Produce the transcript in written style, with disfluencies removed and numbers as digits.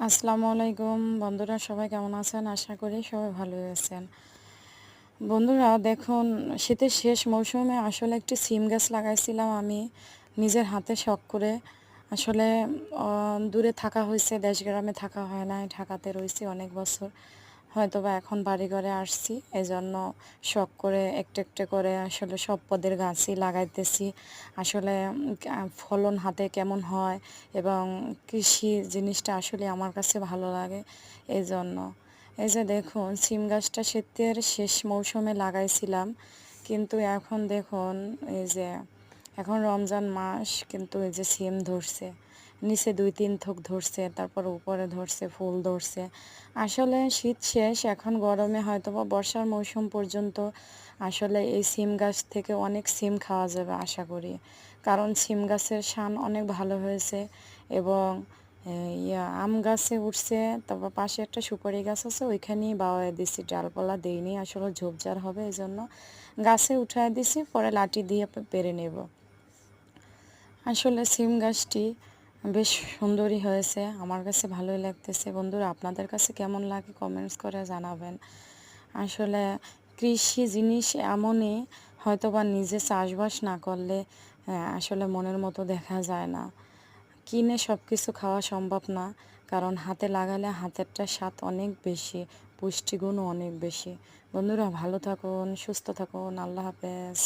আসসালামু আলাইকুম বন্ধুরা, সবাই কেমন আছেন? আশা করি সবাই ভালোই আছেন। বন্ধুরা দেখুন, শীতের শেষ মৌসুমে আসলে একটি সিম গাছ লাগাইছিলাম আমি নিজের হাতে শখ করে। আসলে দূরে থাকা হয়েছে, দেশ গ্রামে থাকা হয় না, ঢাকাতে রয়েছি অনেক বছর। হয়তোবা এখন বাড়ি ঘরে আসছি, এজন্য শখ করে একটু একটু করে আসলে সব পদের গাছই লাগাইতেছি। আসলে ফলন হাতে কেমন হয় এবং কৃষি জিনিসটা আসলে আমার কাছে ভালো লাগে, এই জন্য। এই যে দেখুন, সিম গাছটা শীতের শেষ মৌসুমে লাগাইছিলাম, কিন্তু এখন দেখুন, এই যে এখন রমজান মাস, কিন্তু এই যে সিম ধরছে, নিচে 2-3 থোক ধরছে, তারপর উপরে ধরছে, ফুল ধরছে। আসলে শীত শেষ, এখন গরমে হয়তোবা বর্ষার মৌসুম পর্যন্ত আসলে এই সিম গাছ থেকে অনেক সিম খাওয়া যাবে আশা করি। কারণ সিম গাছের শান অনেক ভালো হয়েছে এবং আম গাছে উঠছে। তারপর পাশে একটা সুপারি গাছ আছে, ওইখানেই বাওয়ায় দিছি, ডালপালা দেইনি, আসলে ঝোপঝাড় হবে এই জন্য গাছে উঠায় দিছি, পরে লাঠি দিয়ে পেরে নেব। আসলে সিম গাছটি বেশ সুন্দরই হয়েছে, আমার কাছে ভালোই লাগতেছে। বন্ধুরা, আপনাদের কাছে কেমন লাগে কমেন্টস করে জানাবেন। আসলে কৃষি জিনিস এমনই, হয়তোবা নিজে চাষবাস না করলে আসলে মনের মতো দেখা যায় না। কিনে সব কিছু খাওয়া সম্ভব না, কারণ হাতে লাগালে হাতেরটা স্বাদ অনেক বেশি, পুষ্টিগুণও অনেক বেশি। বন্ধুরা, ভালো থাকুন, সুস্থ থাকুন, আল্লাহ হাফেজ।